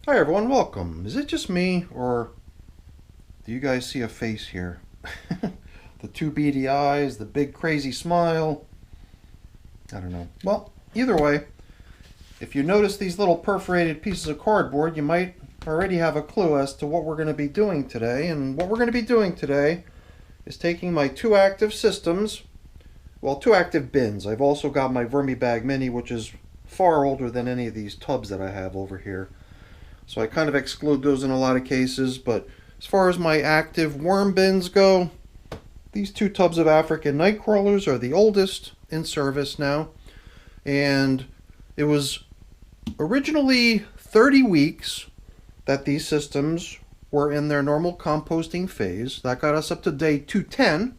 Hi everyone, welcome. Is it just me, or do you guys see a face here? The two beady eyes, the big crazy smile. I don't know. Well, either way, if you notice these little perforated pieces of cardboard, you might already have a clue as to what we're going to be doing today. And what we're going to be doing today is taking my two active systems, well, two active bins. I've also got my Vermibag Mini, which is far older than any of these tubs that I have over here. So I kind of exclude those in a lot of cases, but as far as my active worm bins go, these two tubs of African nightcrawlers are the oldest in service now. And it was originally 30 weeks that these systems were in their normal composting phase. That got us up to day 210.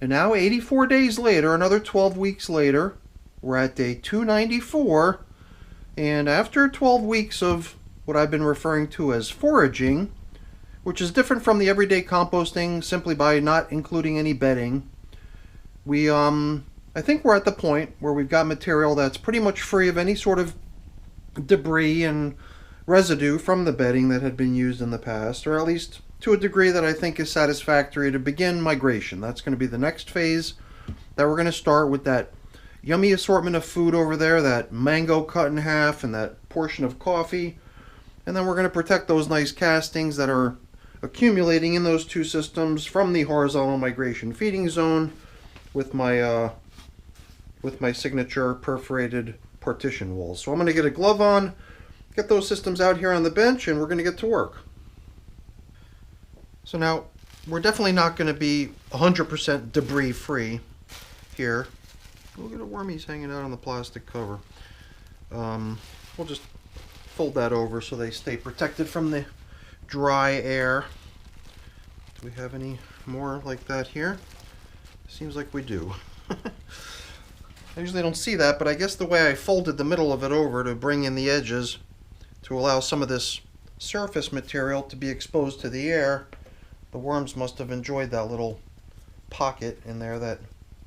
And now 84 days later, another 12 weeks later, we're at day 294. And after 12 weeks of what I've been referring to as foraging, which is different from the everyday composting simply by not including any bedding, I think we're at the point where we've got material that's pretty much free of any sort of debris and residue from the bedding that had been used in the past, or at least to a degree that I think is satisfactory to begin migration. That's going to be the next phase that we're going to start with that yummy assortment of food over there, that mango cut in half and that portion of coffee. And then we're going to protect those nice castings that are accumulating in those two systems from the horizontal migration feeding zone with my signature perforated partition walls. So I'm going to get a glove on, get those systems out here on the bench, and we're going to get to work. So now, we're definitely not going to be 100% debris free here. Look at the wormies hanging out on the plastic cover. We'll just fold that over so they stay protected from the dry air. Do we have any more like that here? Seems like we do. I usually don't see that, but I guess the way I folded the middle of it over to bring in the edges to allow some of this surface material to be exposed to the air, the worms must have enjoyed that little pocket in there that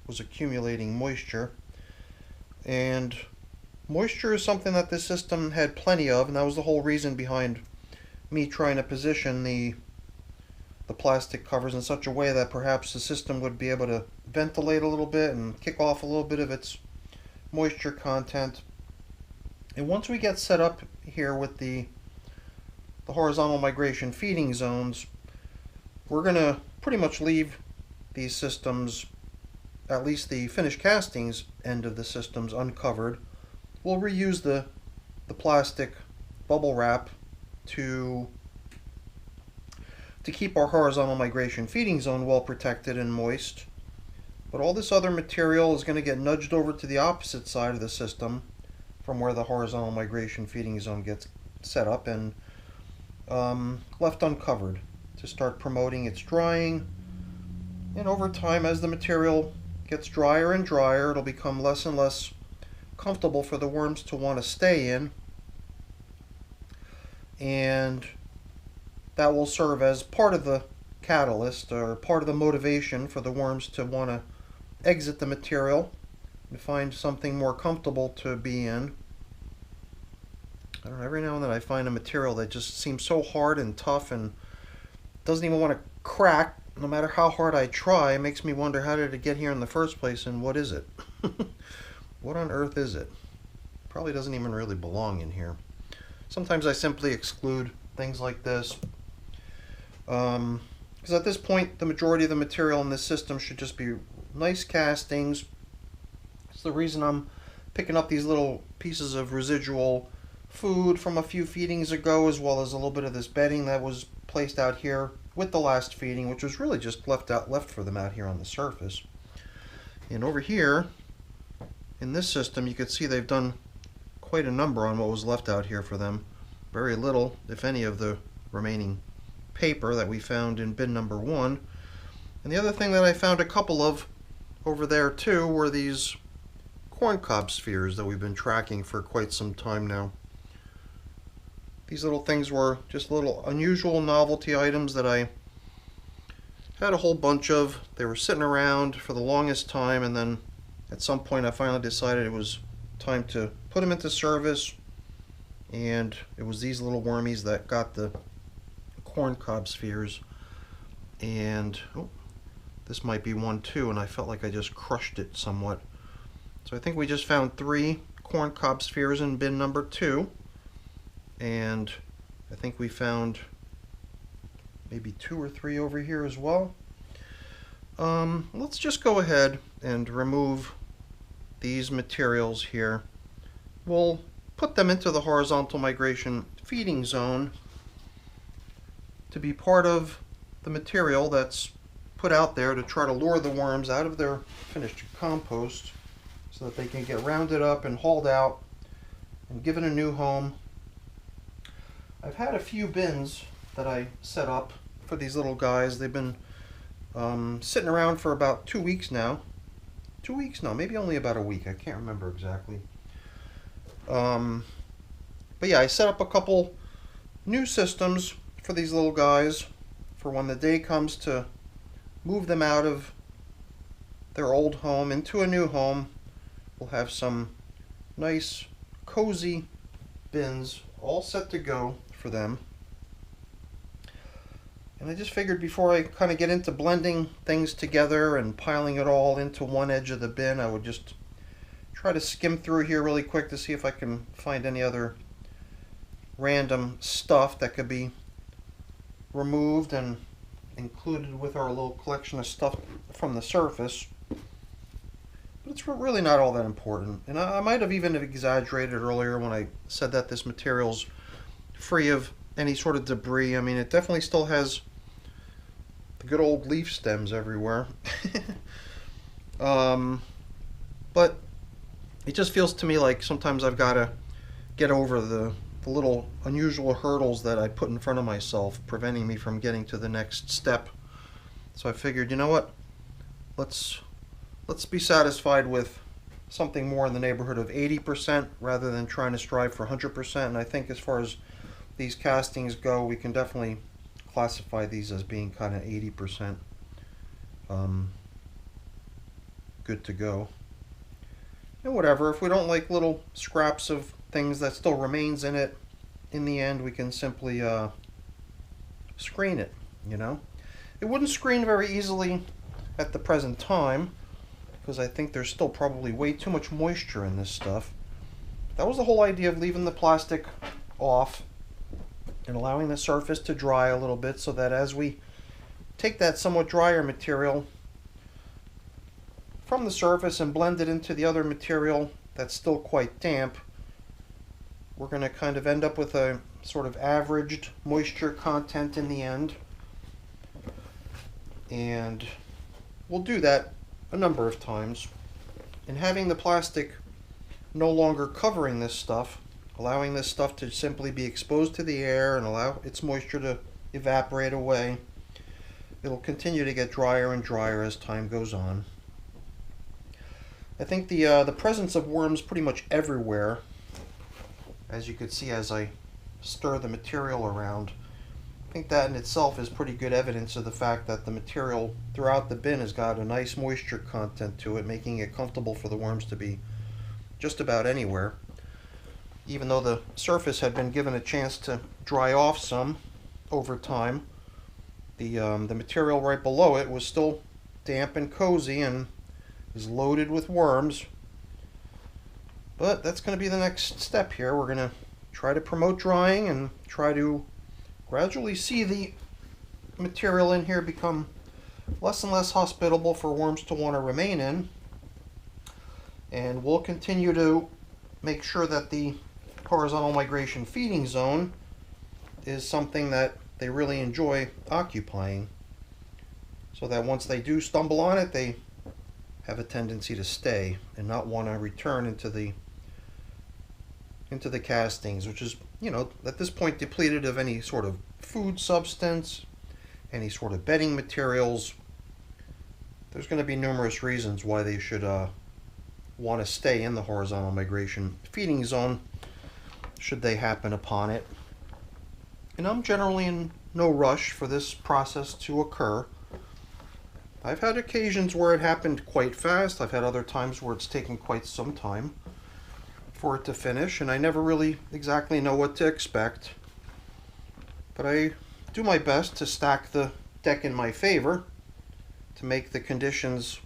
was accumulating moisture. And moisture is something that this system had plenty of, and that was the whole reason behind me trying to position the plastic covers in such a way that perhaps the system would be able to ventilate a little bit and kick off a little bit of its moisture content. And once we get set up here with the horizontal migration feeding zones, we're going to pretty much leave these systems, at least the finished castings end of the systems, uncovered. We'll reuse the plastic bubble wrap to keep our horizontal migration feeding zone well protected and moist. But all this other material is going to get nudged over to the opposite side of the system from where the horizontal migration feeding zone gets set up and left uncovered to start promoting its drying. And over time, as the material gets drier and drier, it'll become less and less comfortable for the worms to want to stay in, and that will serve as part of the catalyst or part of the motivation for the worms to want to exit the material and find something more comfortable to be in. I don't know, every now and then I find a material that just seems so hard and tough and doesn't even want to crack no matter how hard I try. It makes me wonder, how did it get here in the first place, and what is it? What on earth is it? Probably doesn't even really belong in here. Sometimes I simply exclude things like this, because at this point the majority of the material in this system should just be nice castings. It's the reason I'm picking up these little pieces of residual food from a few feedings ago, as well as a little bit of this bedding that was placed out here with the last feeding, which was really just left for them out here on the surface. And over here in this system, you can see they've done quite a number on what was left out here for them. Very little, if any, of the remaining paper that we found in bin number 1. And the other thing that I found a couple of over there too were these corncob spheres that we've been tracking for quite some time now. These little things were just little unusual novelty items that I had a whole bunch of. They were sitting around for the longest time, and then at some point I finally decided it was time to put them into service and it was these little wormies that got the corn cob spheres. And oh, this might be one too, and I felt like I just crushed it somewhat. So I think we just found 3 corn cob spheres in bin number 2, and I think we found maybe 2 or 3 over here as well. Let's just go ahead and remove these materials here. We'll put them into the horizontal migration feeding zone to be part of the material that's put out there to try to lure the worms out of their finished compost so that they can get rounded up and hauled out and given a new home. I've had a few bins that I set up for these little guys. They've been sitting around for about 2 weeks now. 2 weeks? No, maybe only about a week. I can't remember exactly. But yeah, I set up a couple new systems for these little guys for when the day comes to move them out of their old home into a new home. We'll have some nice, cozy bins all set to go for them. And I just figured before I kind of get into blending things together and piling it all into one edge of the bin, I would just try to skim through here really quick to see if I can find any other random stuff that could be removed and included with our little collection of stuff from the surface. But it's really not all that important. And I might have even exaggerated earlier when I said that this material's free of any sort of debris. I mean, it definitely still has the good old leaf stems everywhere. But it just feels to me like sometimes I've got to get over the little unusual hurdles that I put in front of myself, preventing me from getting to the next step. So I figured, you know what? Let's be satisfied with something more in the neighborhood of 80% rather than trying to strive for 100%. And I think as far as these castings go, we can definitely classify these as being kind of 80% good to go. And whatever, if we don't like little scraps of things that still remains in it, in the end we can simply screen it, you know. It wouldn't screen very easily at the present time because I think there's still probably way too much moisture in this stuff. That was the whole idea of leaving the plastic off and allowing the surface to dry a little bit so that as we take that somewhat drier material from the surface and blend it into the other material that's still quite damp, we're going to kind of end up with a sort of averaged moisture content in the end. And we'll do that a number of times. And having the plastic no longer covering this stuff, allowing this stuff to simply be exposed to the air and allow its moisture to evaporate away, it'll continue to get drier and drier as time goes on. I think the presence of worms pretty much everywhere, as you could see as I stir the material around, I think that in itself is pretty good evidence of the fact that the material throughout the bin has got a nice moisture content to it, making it comfortable for the worms to be just about anywhere. Even though the surface had been given a chance to dry off some over time, the material right below it was still damp and cozy and is loaded with worms. But that's going to be the next step here. We're going to try to promote drying and try to gradually see the material in here become less and less hospitable for worms to want to remain in. And we'll continue to make sure that the horizontal migration feeding zone is something that they really enjoy occupying, so that once they do stumble on it, they have a tendency to stay and not want to return into the castings, which is, you know, at this point depleted of any sort of food substance, any sort of bedding materials. There's going to be numerous reasons why they should want to stay in the horizontal migration feeding zone should they happen upon it. And I'm generally in no rush for this process to occur. I've had occasions where it happened quite fast. I've had other times where it's taken quite some time for it to finish, and I never really exactly know what to expect. But I do my best to stack the deck in my favor to make the conditions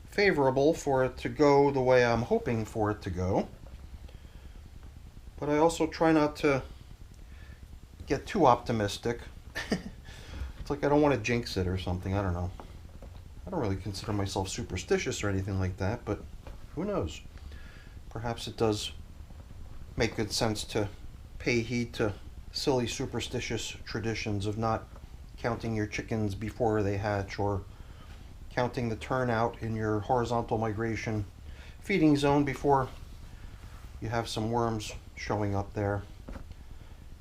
favorable for it to go the way I'm hoping for it to go. But I also try not to get too optimistic. It's like I don't want to jinx it or something. I don't know. I don't really consider myself superstitious or anything like that, but who knows? Perhaps it does make good sense to pay heed to silly superstitious traditions of not counting your chickens before they hatch, or counting the turnout in your horizontal migration feeding zone before you have some worms showing up there.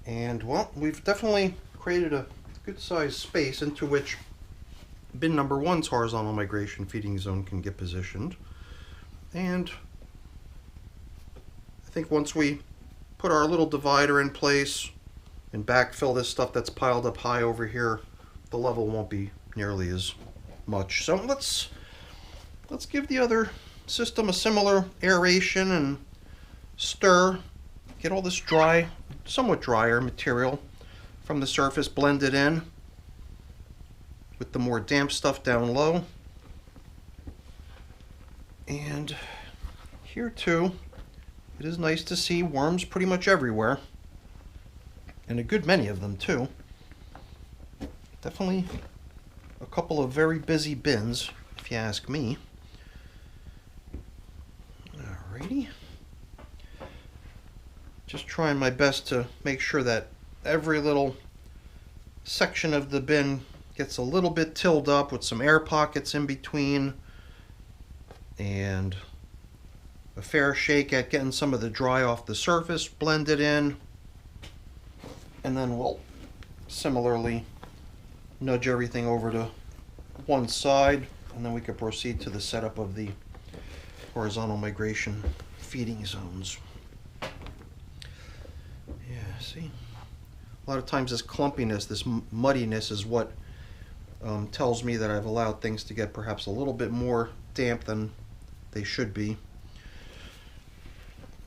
And well, we've definitely created a good sized space into which bin number 1's horizontal migration feeding zone can get positioned. And I think once we put our little divider in place and backfill this stuff that's piled up high over here, the level won't be nearly as much. So let's give the other system a similar aeration and stir. Get all this dry, somewhat drier material from the surface blended in with the more damp stuff down low. And here too, it is nice to see worms pretty much everywhere, and a good many of them too. Definitely a couple of very busy bins, if you ask me. Alrighty. Just trying my best to make sure that every little section of the bin gets a little bit tilled up with some air pockets in between, and a fair shake at getting some of the dry off the surface blended in. And then we'll similarly nudge everything over to one side, and then we can proceed to the setup of the horizontal migration feeding zones. Yeah, see? A lot of times this clumpiness, this muddiness is what tells me that I've allowed things to get perhaps a little bit more damp than they should be.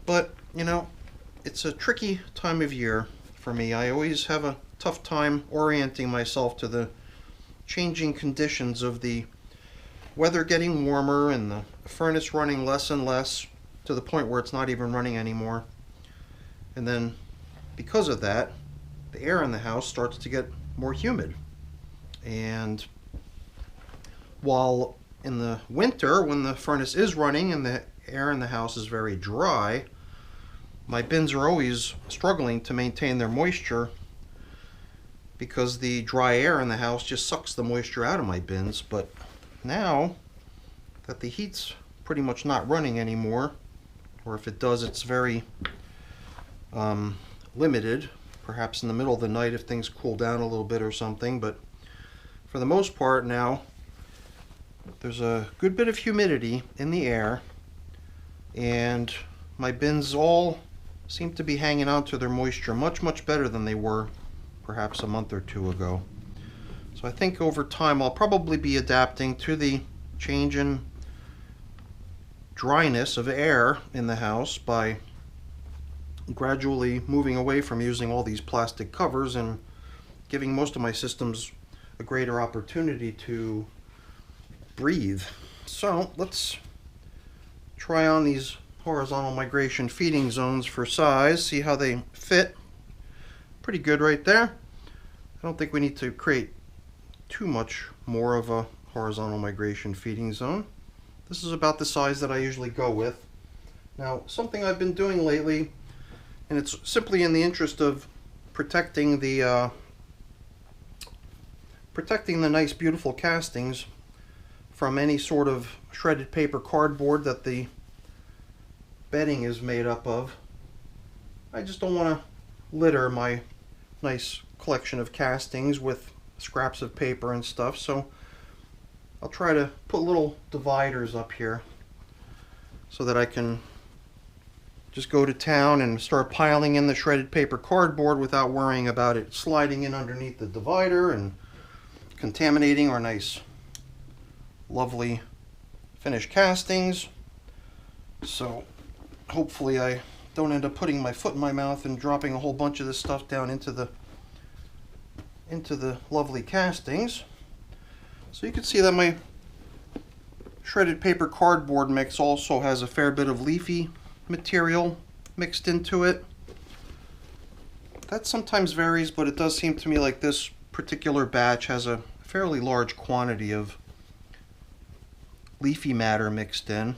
But, you know, it's a tricky time of year for me. I always have a tough time orienting myself to the changing conditions of the weather getting warmer and the furnace running less and less to the point where it's not even running anymore. And then because of that, the air in the house starts to get more humid. And while in the winter, when the furnace is running and the air in the house is very dry, my bins are always struggling to maintain their moisture because the dry air in the house just sucks the moisture out of my bins. But now that the heat's pretty much not running anymore, or if it does, it's very limited, perhaps in the middle of the night if things cool down a little bit or something, but for the most part now there's a good bit of humidity in the air, and my bins all seem to be hanging on to their moisture much better than they were perhaps a month or two ago. So I think over time I'll probably be adapting to the change in dryness of air in the house by gradually moving away from using all these plastic covers and giving most of my systems a greater opportunity to breathe. So let's try on these horizontal migration feeding zones for size, see how they fit. Pretty good right there. I don't think we need to create too much more of a horizontal migration feeding zone. This is about the size that I usually go with. Now, something I've been doing lately, and it's simply in the interest of protecting the nice beautiful castings from any sort of shredded paper cardboard that the bedding is made up of. I just don't want to litter my nice collection of castings with scraps of paper and stuff, so I'll try to put little dividers up here so that I can just go to town and start piling in the shredded paper cardboard without worrying about it sliding in underneath the divider and contaminating our nice lovely finished castings. So hopefully I don't end up putting my foot in my mouth and dropping a whole bunch of this stuff down into the lovely castings. So you can see that my shredded paper cardboard mix also has a fair bit of leafy material mixed into it. That sometimes varies, but it does seem to me like this particular batch has a fairly large quantity of leafy matter mixed in.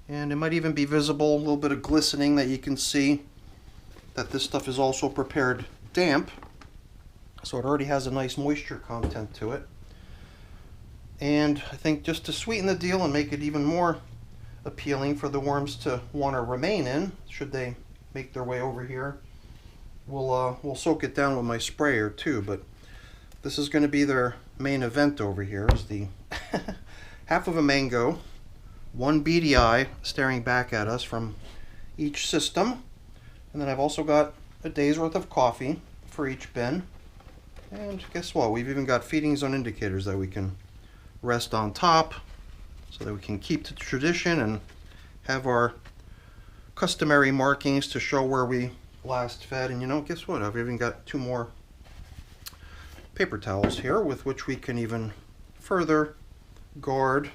And it might even be visible, a little bit of glistening that you can see that this stuff is also prepared damp. So it already has a nice moisture content to it. And I think just to sweeten the deal and make it even more appealing for the worms to want to remain in, should they make their way over here, we'll soak it down with my sprayer too. But this is going to be their main event over here, is the half of a mango, one beady eye staring back at us from each system, and then I've also got a day's worth of coffee for each bin. And guess what, we've even got feeding zone indicators that we can rest on top so that we can keep the tradition and have our customary markings to show where we last fed. And you know, guess what, I've even got 2 more paper towels here with which we can even further guard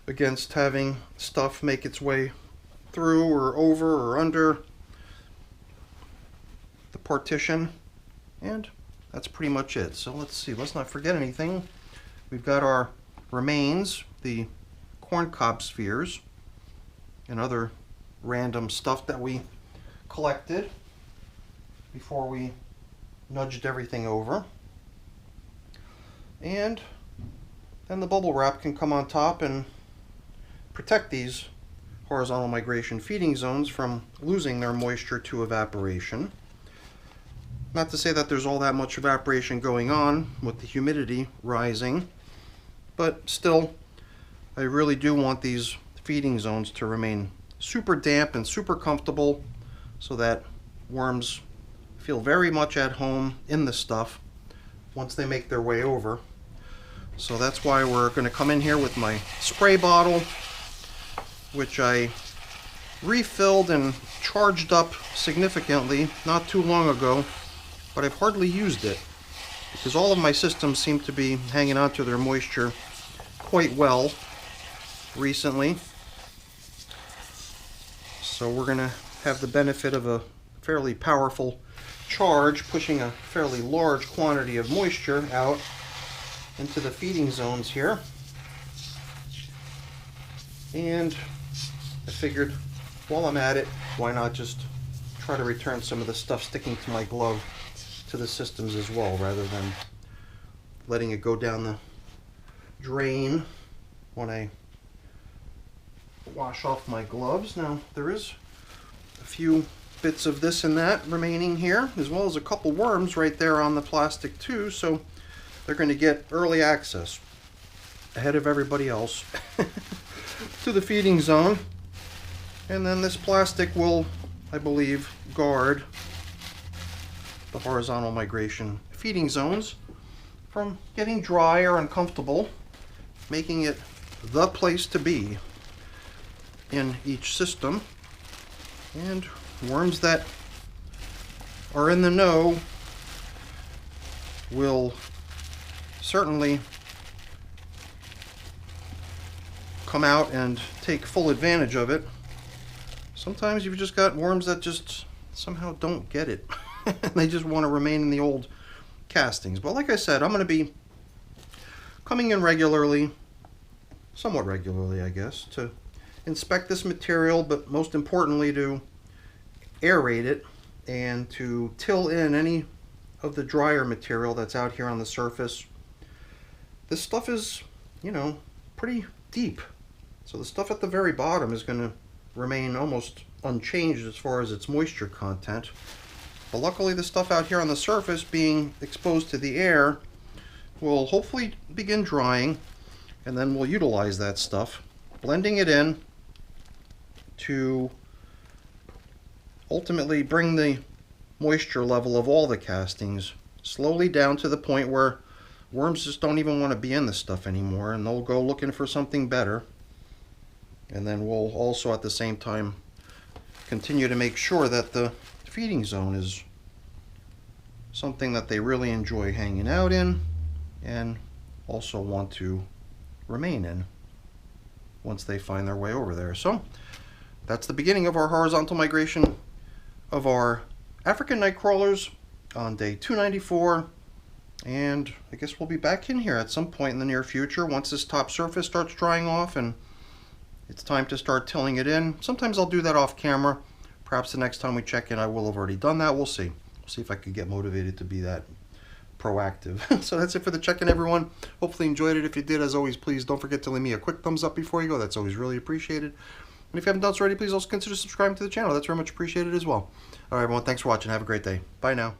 against having stuff make its way through or over or under the partition. And that's pretty much it. So let's see, let's not forget anything. We've got our remains, the corn cob spheres and other random stuff that we collected before we nudged everything over. And then the bubble wrap can come on top and protect these horizontal migration feeding zones from losing their moisture to evaporation. Not to say that there's all that much evaporation going on with the humidity rising, but still, I really do want these feeding zones to remain super damp and super comfortable so that worms feel very much at home in the stuff once they make their way over. So that's why we're going to come in here with my spray bottle, which I refilled and charged up significantly not too long ago, but I've hardly used it because all of my systems seem to be hanging on to their moisture quite well recently. So we're going to have the benefit of a fairly powerful charge pushing a fairly large quantity of moisture out into the feeding zones here. And I figured while I'm at it, why not just try to return some of the stuff sticking to my glove to the systems as well, rather than letting it go down the drain when I wash off my gloves. Now there is a few bits of this and that remaining here, as well as a couple worms right there on the plastic too, so they're going to get early access ahead of everybody else to the feeding zone. And then this plastic will, I believe, guard the horizontal migration feeding zones from getting dry or uncomfortable, making it the place to be in each system. And worms that are in the know will certainly come out and take full advantage of it. Sometimes you've just got worms that just somehow don't get it. They just want to remain in the old castings. But like I said, I'm going to be coming in regularly, somewhat regularly I guess, to inspect this material, but most importantly to aerate it and to till in any of the drier material that's out here on the surface. This stuff is, you know, pretty deep. So the stuff at the very bottom is going to remain almost unchanged as far as its moisture content. But luckily the stuff out here on the surface, being exposed to the air, will hopefully begin drying, and then we'll utilize that stuff, blending it in to ultimately bring the moisture level of all the castings slowly down to the point where worms just don't even want to be in this stuff anymore, and they'll go looking for something better. And then we'll also at the same time continue to make sure that the feeding zone is something that they really enjoy hanging out in and also want to remain in once they find their way over there. So that's the beginning of our horizontal migration of our African nightcrawlers on day 294, and I guess we'll be back in here at some point in the near future once this top surface starts drying off and it's time to start tilling it in. Sometimes I'll do that off camera. Perhaps the next time we check in I will have already done that. We'll see. We'll see if I could get motivated to be that proactive. So that's it for the check-in, everyone. Hopefully you enjoyed it. If you did, as always, please don't forget to leave me a quick thumbs up before you go. That's always really appreciated. And if you haven't done so already, please also consider subscribing to the channel. That's very much appreciated as well. All right, everyone, thanks for watching. Have a great day. Bye now.